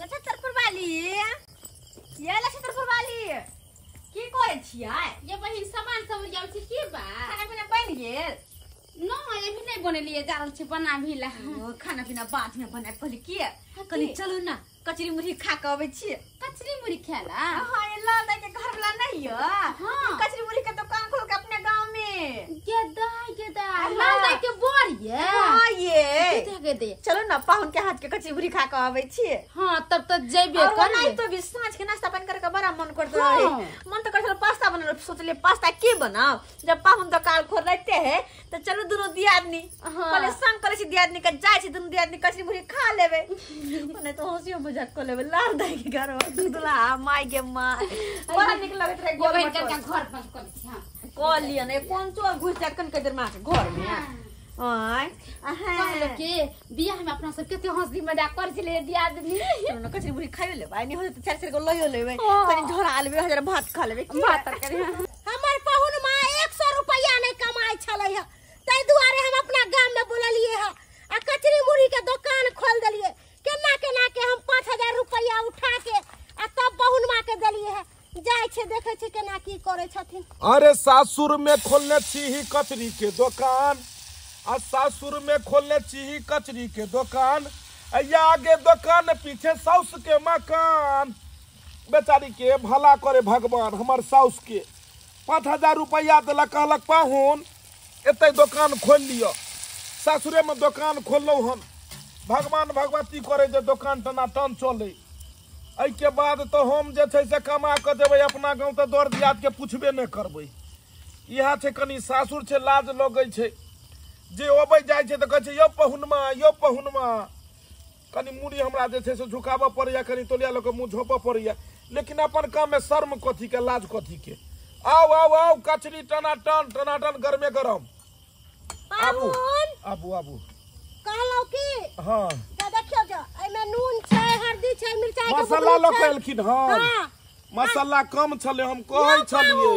लछत्रपुर वाली ये लछत्रपुर वाली की करे छियै ये बहिन सामान सब जाउ छी की बा खाना पीना बन गेल न अभी नहीं बनलिए जा रहल छी बना भी ला खाना पीना बाद में बना कहली की कहली चलू ना कचरी मुरही खा के आबै छी कचरी मुरही खाला हां ये लाल दाई के घर वाला नहीं है हां कचरी मुरही के दुकान खोल के अपने गांव में के दाई लाल दाई के बोर ये हां ये के दे चलो ना पाहुन के हाथ के कचरी मुरही खा के आबै छी हां तब तो जेबे कर नहीं तो भी सांझ के नाश्ता बन करके बड़ा मन करत रहे मन तो करत पास्ता बनल सोचले पास्ता के बनाओ जब पाहुन दुकान खोल रहते हैं तो चलो दोनों दियादनी पहले संग करे छी दियादनी के जाय छी दोनों दियादनी कचरी मुरही खा लेबे मने तो हंसियो मजाक कर लेबे लाल दाई के घर में दूधला माई के मां बड़ा निक लगत रहे गोबर का घर बंद कर छी हां कॉल लिया ने कौन चो घुस जा कन के देर मां के घर में आय कहलो के बियाह में अपना सब केते हंसी मजाक कर छले दियादनी न कचरी मुरही खाइयो लेबे नहीं हो तो चार चार को लइयो लेबे कनी झोरा लेबे हजार भात खा लेबे भात तरकारी हमर पाहुन मां 100 रुपया नहीं कमाई छले है तै दुआरे हम अपना गांव में बोललिए है आ कचरी मुरही के दुकान खोल देलिए केना के हम 5000 रुपया उठा के आ तब पाहुन मां के देलिए है जाय छे देखे छे केना की करे छथिन। अरे सासुर में खोलने छी ही कचरी के दुकान आ सासुर में खोलने छी ही कचरी के दुकान आगे दुकान पीछे साउस के मकान बेचारी के भला करे भगवान हमार साउस के 5000 रुपया दिलक कहलक पाहुन एते दुकान खोल लियो सासुरे में दुकान खोललो हम भगवान भगवती करे जे दुकान तना टन चले आई के बाद तो हम जे छै से कमा के देबै अपना गांव तो दौड़ दियाद के पूछबे नहीं करबै इहा छै कनी सासुर छै लाज लगै छै जे ओबै जाय छै तो कहै छै यो पहुनमा कनी मुड़ी हमरा जे छै से झुकाबऽ पड़ैया कनी तोलिया लोग मुंह झोपऽ पड़ैया लेकिन अपन काम में शर्म कथी के लाज कथी के आओ कचरी टनाटन गरमे गरम आबू कहलो की हां त देखियो जो एमे नून छै हल्दी छै मिरचाई के मसाला लोग एलखिन हां मसाला कम छले हम कहै छलिए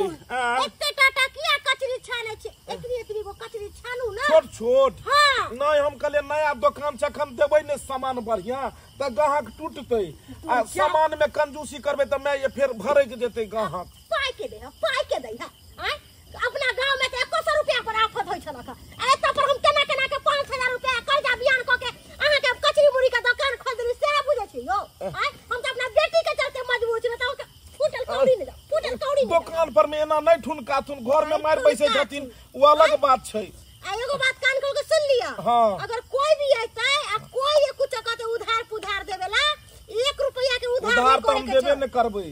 एते टाटा किया कचरी छाने छै एकरी गो कचरी छानू ना छोट हां नहीं हम कहले नया दुकान से खन देबै ने सामान बढ़िया त ग्राहक टूटतै आ सामान में कंजूसी करबे त मैं ये फिर भरै के देतै ग्राहक पाई के दे हां अपना गांव में त 100 रुपया पर आफत होय छलक ए त पर हम केना के 5000 रुपया कर्जा बियान क के अहाँ के कचरी मुरही के दुकान खोल देली से बुझे छी यो हम त अपना बेटी के चलते मजबूर छी बताओ फूटल कौड़ी दुकान पर में एना नहीं ठुनका थुन घर में मार बैसे छथिन वो अलग बात छै एगो बात कान खोल के सुन लिया अगर कोई भी आइता आ कोई कुछ कहते उधार देवेला 1 रुपया के उधार तो हम देबे न करबै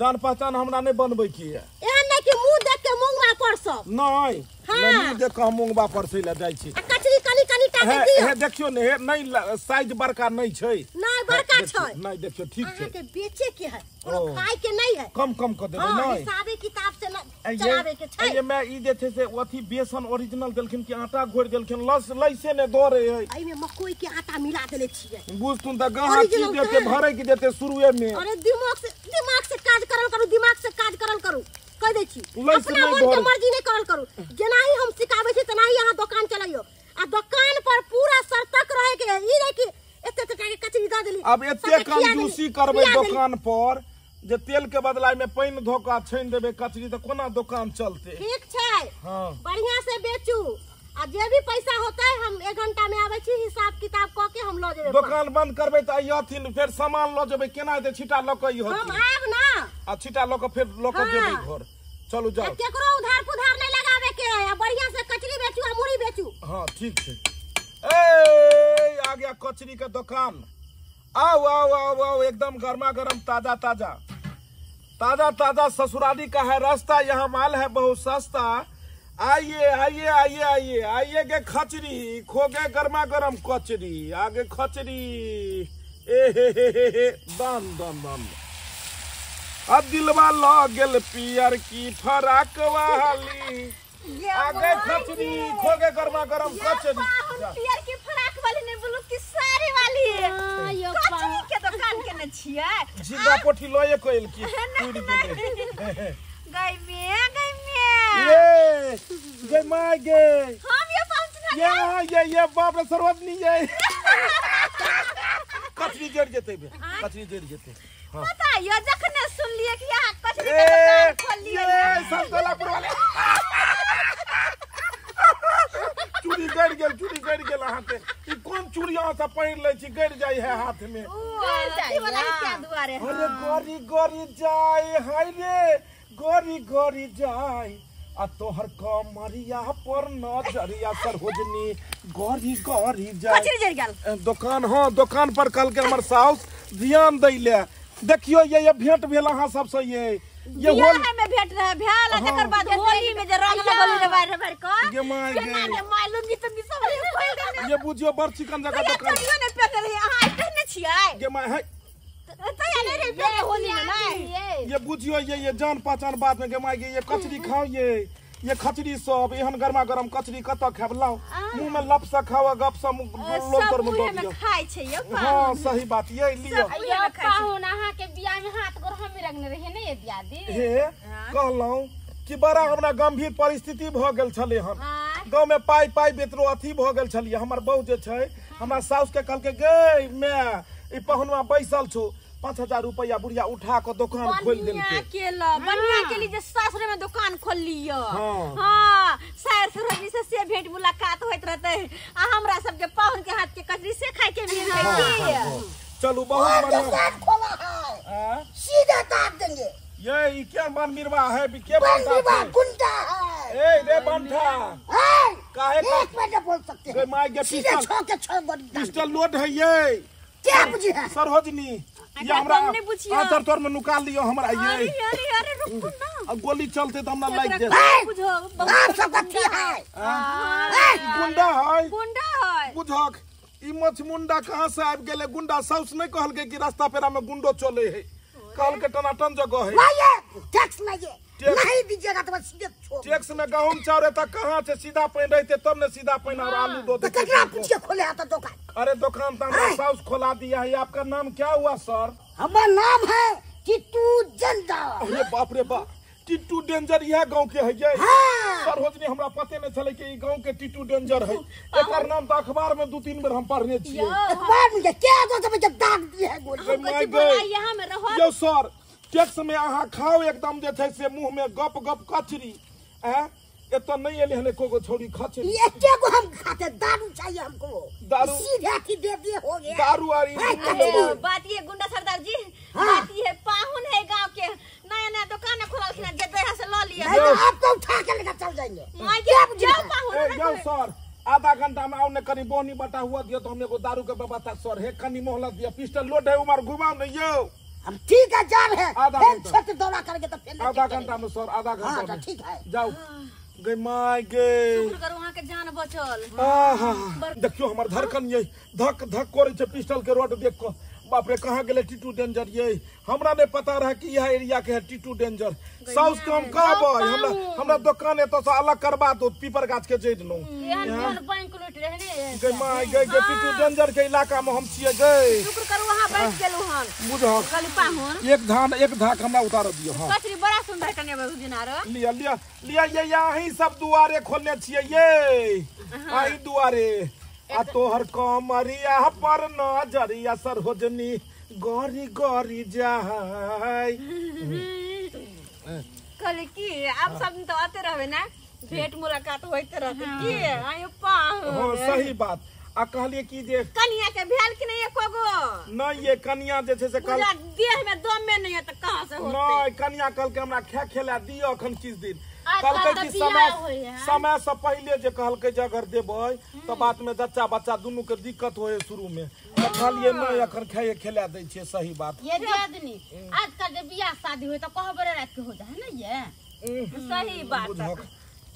जान पहचान हमरा नहीं बनबै की है एहन नहीं कि मुंह देख के मुंगवा परसब नहीं मुंह देख के मुंगवा परसै ला जाय छी कचरी कनी टाके दियो हे देखियो ने हे नहीं साइज बड़का नहीं छै नहीं बड़का छै नहीं देखियो ठीक छै के बेचे के है कोनो खाए के नहीं है कम कर देबै नहीं हिसाबे किताब से चलावे के छै ये मैं ई जे छै से अथी बेसन ओरिजिनल देलखिन कि आटा घोर देलखिन लइसे ने दौरे है एई में मकई के आटा मिला देले छियै बुझतुन त गाहक की देते भरे की देते शुरुए में अरे दिमाग से काज करल करू कह दे छी अपना मन के मर्जी नहीं करल करू जेनाही हम सिखाबै छी तनाही यहां दुकान चलाइयो आ दुकान पर पूरा सतर्क रहे के ई नहीं कि एते टका के कचरी द देली अब एते कंजूसी करबै दुकान पर जे तेल के बदला में पानी धोका छइन देबे कचरी त कोना दुकान चलते ठीक छै हां बढ़िया से बेचू आ जे भी पैसा होता है हम 1 घंटा में आबै छी हिसाब किताब क के हम ल जेबै दुकान बंद करबै त आयथिन फिर सामान ल जेबै केना दे छिटा ल के होती हम आब ना आ छिटा ल के फिर ल के जेबै घर चलू जाओ केकरो उधार नहीं लगावे के है बढ़िया से कचरी बेचू आ मुरही बेचू हां ठीक छै ए आ गया कचरी का दुकान आओ एकदम गर्मा गर्म ताजा ससुराली का है रास्ता यहाँ माल है बहुत सस्ता आइए के खचरी खोगे गर्मा गर्म कचरी आगे खचरी दान अब दिलवा लग गेल पियर की फराक वाली आगे खचरी खोगे गर्मा गर्म कचरी पियर की फराक वाली नहीं बोलो कि साड़ी वाली कचरी के दुकान के न छियै जिंदा पोठी लए कोइल की पूरी के गई में ये माय गे हम ये पहुंचना ये बाप रे सर्वत नहीं है कचरी जड़ जेते बे कचरी जड़ जेते हां बताइयो जखने सुन लिए कि यहाँ कचरी के दुकान खोल लिए संतोलापुर वाले चूड़ी गड़ गेल हाथे ई कोन चूड़ी यहाँ से पहिर ले छी गड़ जाई है हाथ में वाला क्या दुआरे अरे गोरी जाए हाय रे गोरी जाए आ तोहर कमरिया पर नजरिया सरहोजनी गोरी जाए कचरी जड़ गेल दुकान हाँ दुकान पर कल के हमर साउस ध्यान दैले देखियो ये भेंट भेल अहाँ सबसे ये होली में भेट रहे भेल तकर बाद होली में जे रंग लगल रे बाहर को ये माय गे मालूम जी तुम सब खोल देने ये बुझियो बड़ चिकन जगह दुकान कहियो ने पेट रही अहाँ कहने छियै ये माय है तो यानी रे पेट होली में नहीं ये बुझियो ये जान पहचान बात में गे माय गे ये कचरी खाओ ये खचरी सब एहन गरमा गरम कचरी कत खाब लाओ मुंह में लपसा खावा गपसा लोल कर में दो दियो खाइ छै ये हां सही बात ये लियो यो पाहुन अहाँ के बियाह में हाथ गोर हम रंगने रहे ने ये दियादी हे कहलौ कि बड़ा हमरा गंभीर परिस्थिति भ गेल छले हन गांव में पाई बेतरो अथी भ गेल छलिए हमर बहू जे छै हमरा साउस के कहल के गे मैं ई पहुनवा बैसल छौ 5000 रुपया बुढ़िया उठा के दुकान खोल देलके बनिया के लिए सासुर में दुकान खोल लियो हां सैर सरहदी से भेंट मुलाकात होइत रहते आ हमरा सब के पाहुन के हाथ के कचरी से खाए के मिल जाई चलो बहुत बढ़िया खोला है सीधा काट देंगे ये क्या मन मिरवा है के बनता है गुंडा है ए रे बंठा काहे एक मिनट बोल सकते हैं माय के पिस्टल लोड है ये क्या बुझी है सरहोजनी ये हमरा अंतर तोर में निकाल लियो हमरा ये अरे रुक ना अब गोली चलते तो हमरा लाग दे बुझो आप सब अच्छी है गुंडा है गुंडा बुझक ई मछ मुंडा कहां से आब गेले गुंडा साउस नहीं कहल के कि रास्ता पेरा में गुंडो चले है कहल के टनाटन जगह है नहीं टैक्स नहीं दीजिएगा तो सीधे छोड़ टैक्स में गहूम चावल तक कहां से सीधा पैन रहते तब ने सीधा पैन और आलू दो तो कितना पूछे खोले आता दुकान अरे दुकान तो हमरा साउस खोला दिया है आपका नाम क्या हुआ सर हमारा नाम है टिट्टू डेंजर अरे बाप रे बाप टिट्टू डेंजर यह गांव के है ये सरहोजनी हमरा पते नहीं चले कि ई गांव के टिट्टू डेंजर है एकर नाम तो अखबार में 2-3 बार हम पढ़ने छिए अखबार में क्या दो सब जब दाग दिए है गोली माय गॉड यहां में रहो यो सर टैक्स में आहा खाओ एकदम जे छै से मुंह में गप कचरी एतो नहीं एले हने को छोड़ी खचरी ये क्या को हम खाते दारू चाहिए हमको दारू सीधे की दे दिए हो गया दारू आरी बात ये गुंडा सरदार जी बात ये पाहुन है गांव के नया दुकान खोलल जे देहा से ल लिया नहीं तो आप तो उठा के लेकर चल जाएंगे माय के जाओ पाहुन यो सर आधा घंटा में आउने कनी बोनी बटा हुआ दियो तो हमने को दारू के व्यवस्था सर है कनी मोहलत दिया पिस्टल लोड है उमर घुमाओ नहीं यो हम ठीक है जा रहे आधा हैं घंटा। छत दौड़ा करके तो फिर आधा घंटा में सर आधा घंटा हाँ में ठीक है जाओ गई माय गे शुक्र करू वहां के जान बचल आहा देखियो हमर धड़कन ये धक धक करे छे पिस्टल के रोड देख को बाप रे कहां गेले टिट्टू डेंजर ये हमरा नहीं पता रहा कि यह एरिया के है टिट्टू डेंजर साउस के हम कहबै हमरा दुकान एतो से अलग करबा दो पीपर गाछ के जड़ लो एहन बैंक लूट रहे ने गई माय गे टिट्टू डेंजर के इलाका में हम छिए गई शुक्र करू वहां बैठ गेलु हन बुझो कली पाहुन एक धाक हमरा उतार दियो हां कचरी बड़ा सुंदर कने बहु दिनार लिया ये यही सब दुआरे खोलने छिए ये आई दुआरे आ तोहर कमरिया पर नजरिया सरहोजनी गोरी जाय कल की आप सब तो आते रहबे ना भेंट मुलाकात होते रहते की आयो पाहुन हां सही बात आ कहलिए कि जे कनिया के भेल कि नहीं एको नहीं ये कनिया जे छै से कल पूरा देह में दम में नहीं है तो कहां से होते नहीं कनिया कल के हमरा खेला दियो अखन किछ दिन आजकल कहलकै तो कि बियाह होय है। समय से पहले जे कहलकै जे अगर देबै तो बात में जच्चा बच्चा दोनों के दिक्कत होए शुरू में तो कहलिए नहीं अखन खेला दै छियै सही बात ये दियादनी आजकल जब बियाह शादी होय तो कहबरे रात के हो जाए ना ये सही बात बुझक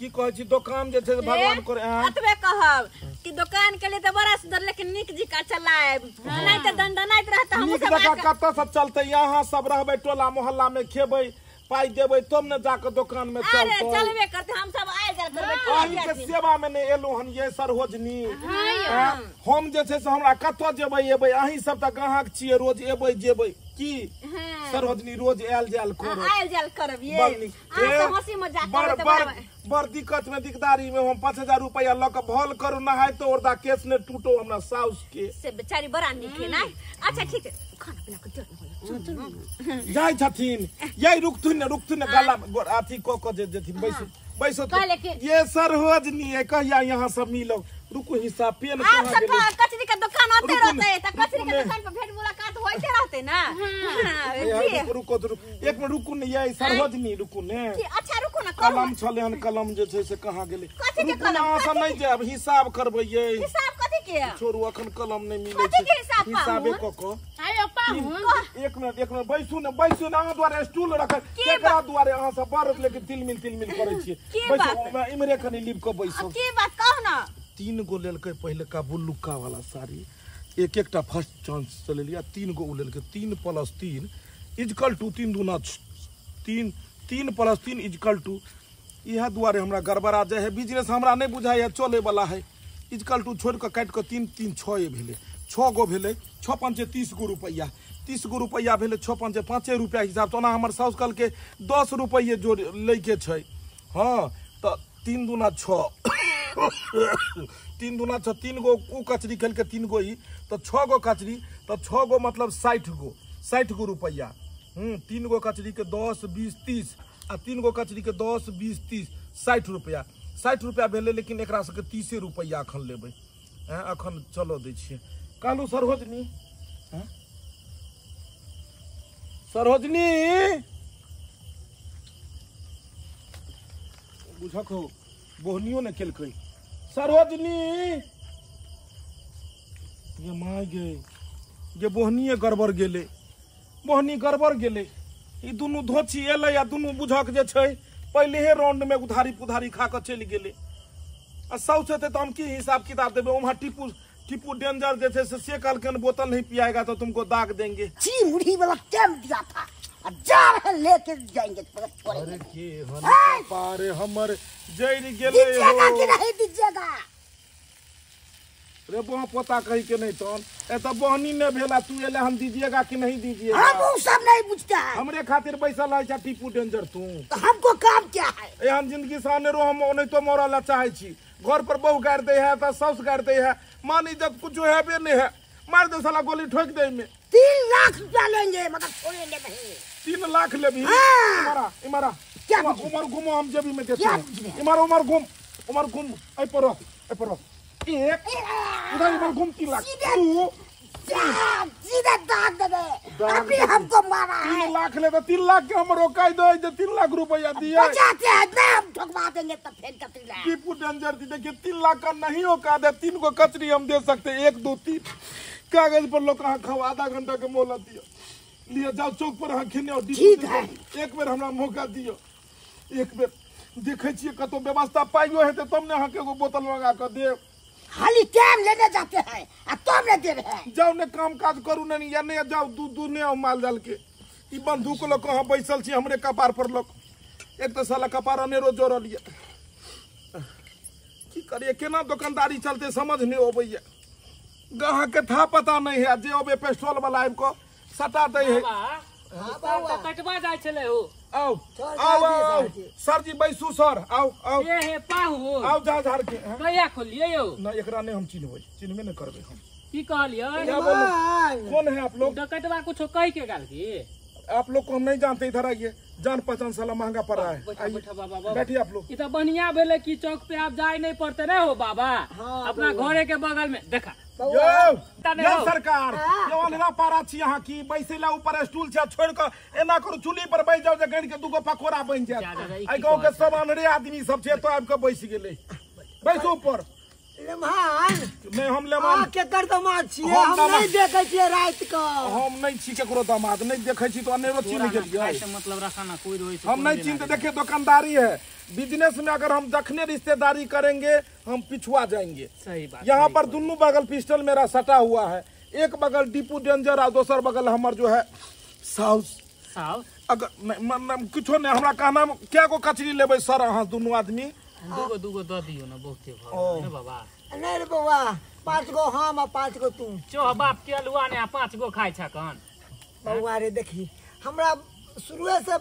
की कहै छी दुकान जे छै से भगवान करे अतबे कहब कि दुकान के लिए तो बड़ा सुंदर लेकिन निक जी का चलाए नहीं तो दंडनाइत रहता हम नीक सब जगह कतऽ से चलतै यहाँ सब रहबै टोला मोहल्ला में खेबै पाई देबै तब न जाके दुकान में अरे चलतै चलबे करते हम सब आए जा अहीं के सेवा में नहीं एलू हन ये सरहोजनी हम जे छै से हमरा कतऽ जेबै एबै अहीं सब त ग्राहक छियै रोज एबै जेबै की सरहोजनी रोज आयल जायल करो आयल जायल करब ये आ हंसी मजाक करते बड़ दिक्कत में दिकदारी में हम 5000 रुपया ल के भल करू नहाय तो ओरदा केस ने टूटो हमरा साउस के से बेचारी बड़ा निक है ना अच्छा ठीक है खाना पीना के देर जाय छथिन यही रुकथुन गला अथी को जे जेथिन बैसो ये सरहोजनी है कहिया यहाँ सब मिलो रुको हिसाब पेन आप सब कचरी का दुकान आते रहते हैं तो कचरी के दुकान पर भेंट मुलाकात होते रहते ना रुको एक मिनट रुकू ने ये सरहोजनी रुकू ने अच्छा रुको ना कलम छले हन कलम जे छै से कहां गेले कथि के कलम सब नहीं जाब हिसाब करबै ये हिसाब कथि के छोरू अखन कलम नहीं मिले कथि के हिसाब हिसाबे को आयो पाहुन एक मिनट बैसू ने अहाँ द्वारे स्टूल रखल केकरा द्वारे अहाँ सब बारत लेके तिलमिल करै छियै बैसो इमरे कनी लिप के बैसो की बात कहू ना 3 गो लेलकै पहले का बुल्लुका वाला साड़ी एक फर्स्ट चांस चले लिया 3 गो लेलकै 3 + 3 इजकल टू 3 दूना 3 3 + 3 इजकल टू यह द्वारे हमरा गड़बड़ा जाए है बिजनेस हमरा नहीं बुझाई है चले वाला है इजकल टू छोड़ के काट के 3 3 6 भेले 6 गो भेले 6 5 30 गो रुपया 30 गो रुपया भेले 6 5 5 रुपया हिसाब से हमर साउस कल के 10 रुपये जो लेके छै हाँ तो 3 दूना 6 3 दूना 6 3 गो उ कचरी खेल के 3 गो ही तो 6 गो कचरी तो 6 गो मतलब 60 गो रुपया 3 गो कचरी के 10 20 30 आ 3 गो कचरी के 10 20 30 60 रुपया 60 रुपया भेले लेकिन एकरा सबके 30 रुपया अखन लेबै अखन चलो दै छियै कालू सरहोजनी सरहोजनी बुझखो बोहनियो ने केलकै सरहोजनी ये माय गे ये बोहनिए गड़बड़ गेले बोहनी गड़बड़ गेले ई दुनू धोची एले या दुनू बुझक जे छै पहले हे राउंड में उधारी पुधारी खा के चल गेले आ साउस हेते तो हम की हिसाब किताब देबे वहां टीपू डेंजर जे से कल के बोतल नहीं पियाएगा तो तुमको दाग देंगे ची मुड़ी वाला टाइम दिया था अब जा रहे लेके जाएंगे अरे के हन पारे हमर जइर गेले हो कि नहीं दीजिएगा रे बह पोता कही के नहीं तन ए तो बहनी ने भेला तू एले हम दीजिएगा कि नहीं दीजिएगा हम वो सब नहीं पूछता है हमरे खातिर बैसल है टीपू डेंजर तू तो हमको काम क्या है एहन जिंदगी से रो हम नहीं तो मरल ला चाहे छी घर पर बहू गाड़ दे है तो साउस गाड़ दे है मान इज्जत कुछ है बे नहीं है मार दे साला गोली ठोक दे में 3 लाख रुपया लेंगे मगर छोड़ेंगे नहीं 3 लाख ले भी इमारा क्या उमर घूमो हम जेबी में देते हैं इमारा उमर घूम ए परो एक उधर इधर घूम 3 लाख तू सीधे दाग दे अभी हमको मारा है 3 लाख ले तो 3 लाख के हम रोकाई दो जे 3 लाख रुपया दिए बचाते हैं ना हम ठोकवा देंगे तो फिर कतरी ला टीपू डेंजर दी देखिए 3 लाख का नहीं होगा दे 3 को कचरी हम दे सकते 1 2 3 कागज पर लोग कहाँ खाओ आधा घंटा के मोहलत दियो लिए जाओ चौक पर खेने और एक बेर हमरा मौका दियो एक बेर देखे छिए कतो व्यवस्था पाइयो है तब ने अहाँ के एगो बोतल मंगा के दे खाली टाइम लेने जाते हैं अब तुम ने दे रहे हैं जाओ ने काम काज करू नहीं या नहीं जाओ दूध ने माल डाल के ई बंदूक लोग कहाँ बैसल छी हमरे कपार पर लोग एक तो साला कपार अनेरो जोड़ लिए की करिए केना दुकानदारी चलते समझ नहीं अबैया गाहक के था पता नहीं है जे अबे पेट्रोल वाला आबि को सटा दे है कटवा जाय छले हो आओ सर जी बैसू सर आओ ये हे पाहु आओ जा झाड़ के कहिया खोलिए यो ना एकरा ने हम चिन्हबे नहीं करबे हम की कहलिए क्या बोलो कौन है आप लोग डकटवा कुछ कह के गाल की आप लोग को हम नहीं जानते इधर आइए जान पहचान साला महंगा पड़ रहा है बैठिए आप लोग इतना बढ़िया भेले की चौक पे आप जाए नहीं पड़ते ना हो बाबा अपना घरे के बगल में देखा यो सरकार यो अनरा पारा छी यहाँ की बैसेला ऊपर स्टूल से छोड़ के एना करू चूल्ही पर बैठ जाओ जे गण के दूगो पकोड़ा बन जाए आई गांव के सब अनरे आदमी सब छे तो आब के बैस गेले बैसो ऊपर मैं हम लेमान के कर दामाद छी हम नहीं देखे छी रात को हम नहीं छी केकरो दामाद नहीं देखे छी तो अनेरो चिन्ह गेलिए मतलब रखाना कोई रोई हम नहीं चिन्हते देखिए दुकानदारी है बिजनेस में अगर हम दखने रिश्तेदारी करेंगे हम पिछुआ जाएंगे सही बात यहाँ पर दोनों बगल पिस्टल मेरा सटा हुआ है एक बगल टीपू डेंजर और दूसर बगल हमार जो है साउस अगर कुछ नहीं हमारा कहना क्या को कचरी लेबे सर अहाँ दोनों आदमी दूगो दे दियो ना बहुते भाव बाबा नहीं रे बाबा 5 गो हम और 5 गो तू चो बाप के अलुआ ने 5 गो खाई छकन बाबा रे देखी हमरा शुरू से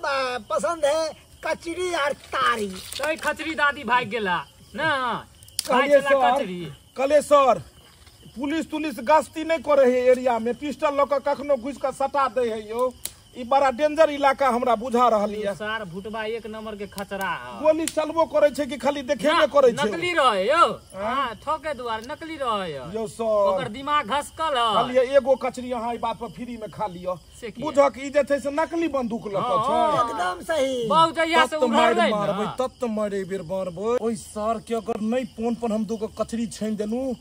पसंद है कचरी और तारी तो खचरी दादी भाग गेला ना खाई छला कचरी कलेश्वर पुलिस तुलिस गश्ती नहीं करे है एरिया में, पिस्टल लऽ के कखनो घुस के सटा दे है यो। ई बड़ा डेंजर इलाका हमरा बुझा रहल है। सर भुटबा एक नंबर के खतरा है। गोली चलबो करे छै कि खाली देखे में करे छै? नकली रहे यो। हां ठोके दुआरे नकली रहे यो सर ओकर दिमाग घसकल है। खाली एगो कचरी अहाँ ई बात पर फ्री में खा लियो। बुझ कि ई जे छै से नकली बंदूक लऽ के छै। एकदम सही। बहुत जहिया से उघरलै मारबै तत मारे बेर मारबै। ओइ सर के अगर नहीं फोन पर हम दूगो कचरी छाइन देलू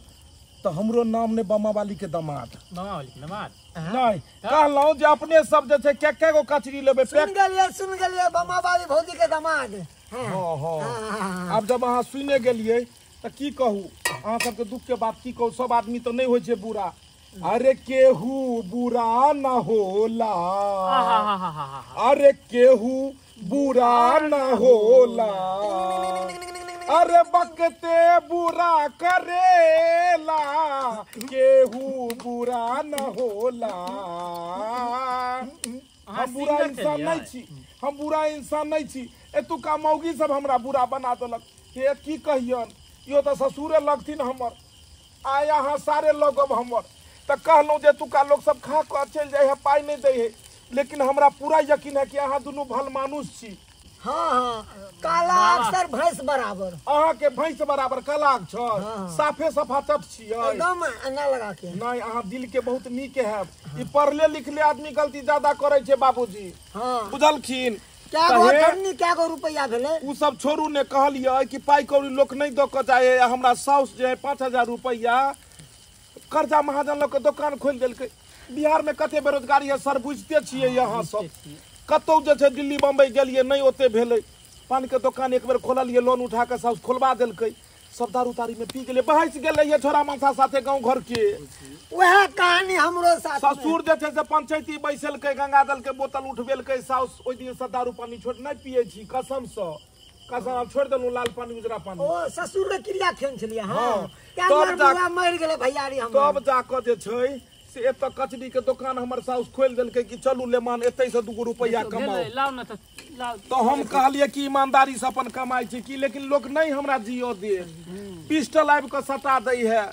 तो हमरो नाम ने बमा वाली के दामाद। बमा वाली के दामाद नहीं कहलौ जे अपने सब जे छै के गो कचरी लेबे। सुन गेलिए बमा वाली भौजी के दामाद। हां हां अब जब अहाँ सुने गेलिए त की कहू अहाँ सबके दुख के बात की कहू। सब आदमी तो नहीं होय छै बुरा। अरे केहू बुरा न होला। अरे केहू बुरा न होला। अरे बकते बुरा करेला केहू बुरा न होला। हम बुरा इंसान नहीं छी, हम बुरा इंसान नहीं छी। एतुका मौगी सब हमरा बुरा बना देलक। हे की कहियन यो तो ससुरे लगथिन हमर। आ यहाँ सारे लोग हमर तो कहलौं जे एतुका लोग सब खा कर चल जाए है, पाई नहीं दे है। लेकिन हमरा पूरा यकीन है कि अहाँ दुनू भल मानुष छी। हाँ काला अक्सर भैंस बराबर। अहाँ के भैंस बराबर कलाक छ। साफे सफाचट छियै एकदम एना लगा के। नहीं अहाँ दिल के बहुत नीक है। ई पढ़ले लिखले आदमी गलती ज्यादा करे छै बाबूजी। हाँ बुझलखिन? क्या गो रुपया भेले उ सब छोड़ू ने। कहलिए कि पाई कौड़ी लोक नहीं दो के जाए। हमरा साउस जे 5000 रुपया कर्जा महाजन लोग के दुकान खोल देलकै। बिहार में कते बेरोजगारी है सर बुझते छियै। यहाँ सब कतौ जे छै दिल्ली बम्बई गेलिए नहीं ओते भेलै। पान के दुकान एक बेर खोललिए लोन उठा के साउस खोलवा देलकै। सब दारू तारी में पी गेले बहस गेले ये छोरा मांसा साथे गांव घर के। वह कहानी हमरो साथ। ससुर जे छै से पंचायती बैसलकै गंगाजल के बोतल उठबेलकै। साउस ओइ दिन से दारू पानी छोड़ नहीं पिए छी कसम से। कसम छोड़ देलू लाल पानी उजरा पानी। ओ ससुर के क्रिया खेन छलिए। हां क्या तब मर गेले भैयारी हम। तब जाकर जे छै से एत कचरी के दुकान हमर साउस खोल देलकै कि चलू लेमान एतै से 2 रुपया कमाओ। लाओ न त लाओ। तो हम कहलिए कि ईमानदारी से अपन कमाई छै कि। लेकिन लोग नहीं हमरा जियो दे। पिस्टल आबि के सटा दै है।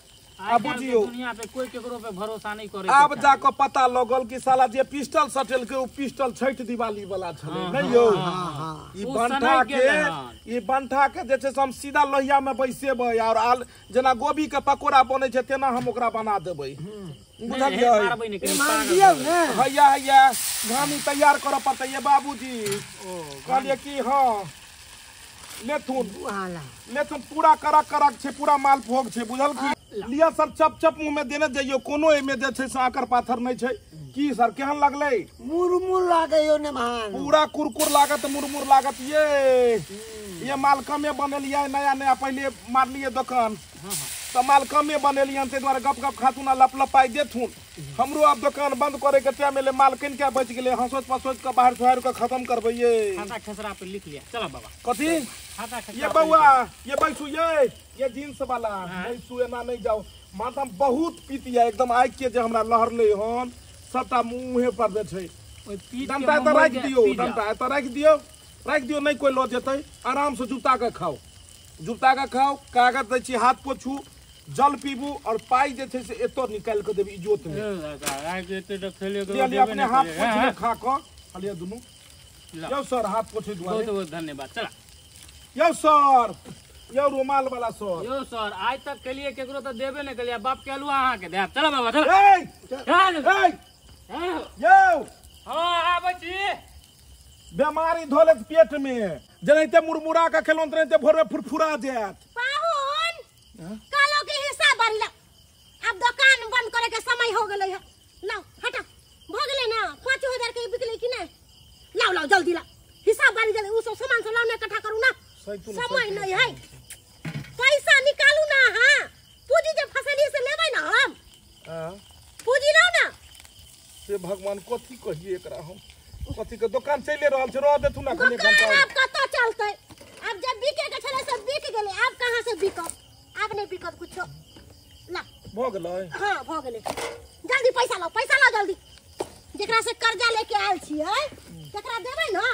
अब बुझियो दुनिया पे कोई केकरो पे भरोसा नहीं करे। अब जाकर पता लगल कि साला जे पिस्टल सटेलकै ओ पिस्टल छैठ दिवाली वाला छलै नहीं यौ। ई बंठा के जे छै हम सीधा लोहिया में बैसेबै और जेना गोभी के पकोड़ा बनै छै तेना हम ओकरा बना देबै। बुझलियै? हैया हैया घामी तैयार करऽ पड़तै ये बाबूजी। कहलिए कि हाँ लेथुन पूरा करक करक छै पूरा माल भोग छै। बुझल की लिया सर चप चप मुंह में देने जाइयो। कोनो एमे जे छै आकर पाथर नहीं छै। की सर केहन लगलै? मुरमुर लागे यो ने मान। पूरा कुरकुर लागत मुरमुर लागत। ये माल कमे बनेलिए नया नया पहले मारलिए दुकान तो माल कमे बनेलिए ते द्वारा गप गप खातू ना लपलपाई देथुन। हमरो अब दुकान बंद करे के टाइम में माल किन के बच गेले। हंसोच पसोच के बाहर छोड़ के खत्म करबै। ये खाता खसरा पे लिख लिया। चलो बाबा कथी खाता खसरा। ये बउआ ये बैसू ये जींस वाला बैसू एना नहीं जाओ। माथा बहुत पीती है एकदम आग के जे हमरा लहरले हन सबटा मुंहे पर दे छै। डंटा त राख दियो डंटा त राख दियो नहीं कोई लो जेतै। आराम से जुता के खाओ कागज दै छी हाथ पोछू जल पीबू और पाई जे छै से एतो निकाल के देबी इजोत में। अपने हाथ पोछ खा क हलिया दुनु। यो सर हाथ पोछे दुआरे बहुत बहुत धन्यवाद। चला यो सर यो रुमाल वाला सर। यो सर आज तक के लिए केकरो तो देबे नहीं कलिया बाप के अलुआ अहाँ के दे। चलो बाबा चलो। यो हां आबै छी। बीमारी धोले पेट में जनाइते मुरमुरा के खेलों तनाइते भोर में फुरफुरा जात। पाहुन कालो के हिसाब भरला। अब दुकान बंद करे के समय हो गेलै है। लाओ हटा भ गेलै ना 5000 के बिकले कि नहीं। लाओ जल्दी ला हिसाब बारी जल्दी उ सब सामान सब लाने इकट्ठा करू ना। समय नहीं है पैसा निकालू ना। हां पूजी जे फसली से लेबै ना हम। पूजी लाओ ना। से भगवान कथी कहिए एकरा हम कथी के दुकान चले रहल छै रह देथु ना कने घंटा। अब कत चलतै अब जब बिके के छले सब बिक गेलै। अब कहां से बिकब? अब नहीं बिकब कुछो। ला भ गेलै। हां भ गेलै। जल्दी पैसा लाओ जल्दी। जेकरा से कर्जा लेके आयल छियै तेकरा देबै ना।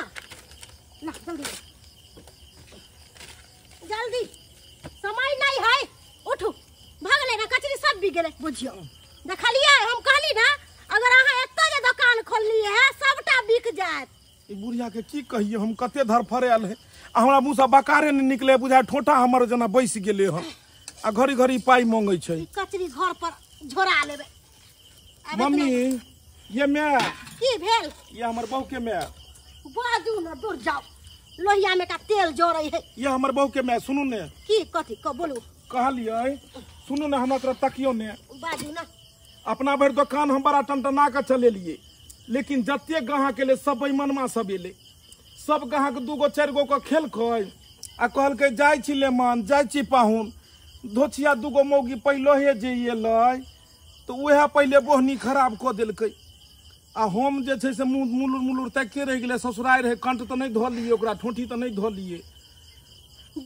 ला जल्दी समय नहीं है। उठू भ गेलै ना कचरी सब सब बिक गेलै बुझियो देखलिए हम कहली ना अगर अहाँ एत्ता जे दुकान खोललिए है सबटा बिक जात ई बुढ़िया के की कहिए हम कते धरफड़ायल है हमरा मुंह से बकारे नहीं निकले बुझाय ठोठा हमर जना बैस गेले हम आ घड़ी घड़ी पाई मांगे छै कचरी घर पर झोरा लेबे मम्मी ये मैं की भेल ये हमर बहू के मैं बाजू न दूर जाओ लोहिया में का तेल जोड़े है ये हमर बहू के मैं सुनू ने की कथी को बोलू कहलिए सुनू ने हमरा तरफ तकियो ने बाजू ना अपना भर दुकान हम बड़ा टनटना के चले लिए लेकिन जते गाहक के लिए सब बेईमानमा सब एले सब गाहक 2 गो 4 गो के खेल खय आ कहल के जाय छी लेमान जाय छी पाहुन धोछिया 2 गो मौगी पहिलो हे जे एलै तो उहे पहले बोहनी खराब क देलकै आ हम जे छै से मुलुर मुलुर तके रह गेलै ससुराल रहे कंठ तो नहीं धोलिए ओकरा ठोठी तो नहीं धोलिए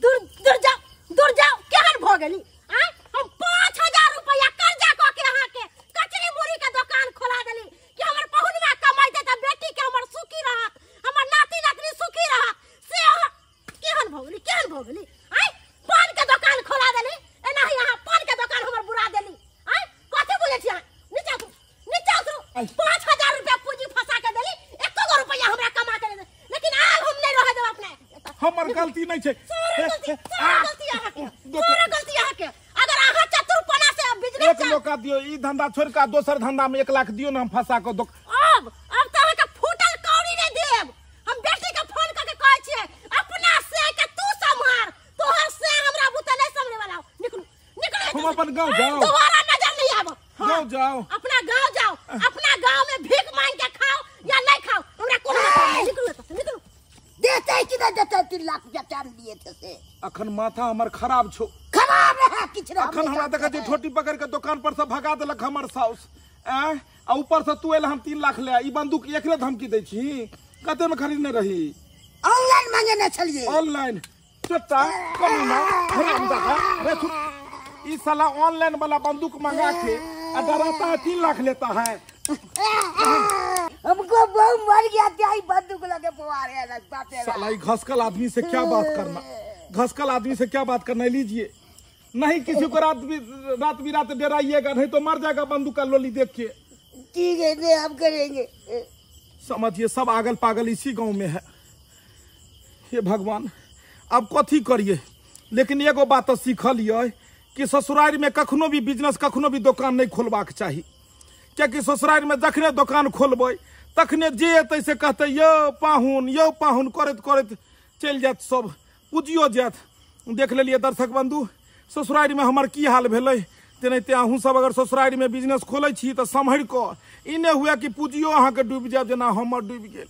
दूर जाओ केहन भ गेली आ हम 5000 रुपया कर्जा क के अहाँ के कचरी मुड़ी के दुकान खोला देली कि हमर पहुनमा कमाइते त बेटी के हमर सुखी रहत हमर नाती नातनी सुखी रहत से केहन भ गेली आ पान के दुकान खोला देली एना यहाँ पान के दुकान हमर बुरा देली आ कथि बुझै छी नीचे उतरू 5000 रुपया पूंजी फंसा के देली 1 रुपया हमरा कमा के दे लेकिन आब हम नहीं रह देब अपने हमर गलती नहीं छै गलती अहाँ के अगर अहाँ चतुरपना से बिजनेस एक लोका दियो ई धंधा छोड़ के दोसर धंधा में 1 लाख दियो ना हम फंसा के अब तो अहाँ के फूटल कौड़ी नहीं देब हम बेटी के फोन करके कहै छियै अपना से के तू संभार तोहर से हमरा बुते नहीं समझे वाला निकलू हम अपन गांव जाओ दोबारा नजर नहीं आबो गांव जाओ अपना गांव जाओ अपना गांव में भीख मांग के खाओ या नहीं खाओ हमरा कोनो निकलू देते कि नहीं देते 3 लाख रुपया टाइम दिए थे से अखन माथा हमर खराब छो खराब है किछ ना अखन हमरा देखा जे छोटी पकड़ के दुकान पर से भगा देलक हमर साउस आ ऊपर से तू एल हम 3 लाख ले ई बंदूक एकले धमकी दै छी कते में खरीदने रही ऑनलाइन मांगे न चलिए ऑनलाइन चट्टा कमी ना हराम दादा रे ई साला ऑनलाइन वाला बंदूक मंगा के आ डराता है 3 लाख लेता है हमको बहु मर गया क्या बंदूक लगे फुवारे रास्ता पे साला ई घसकल आदमी से क्या बात करना घसकल आदमी से क्या बात करना लीजिए नहीं किसी को रात बिरात डराइएगा नहीं तो मर जाएगा बंदूक का लोली देख के ठीक है नहीं हम करेंगे समझिए सब आगल पागल इसी गांव में है हे भगवान अब कथी करिए लेकिन एगो बात तो सीखलिए कि ससुराल में कखनो भी बिजनेस कखनो भी दुकान नहीं खोलबाक चाहिए क्योंकि ससुराल में जखने दुकान खोलबै तखने जे एतै से कहते यो पाहुन करत करत चल जात सब पूजियो जात देख लेलिए दर्शक बंधु ससुराल में हमर की हाल भेलै तेनाहिते अहूँ सब अगर ससुराल में बिजनेस खोलै छी तऽ सम्हरि कऽ ई नहि हुए कि पूजियो अहाँके डूबि जायब जेना हमर डूबि गेल।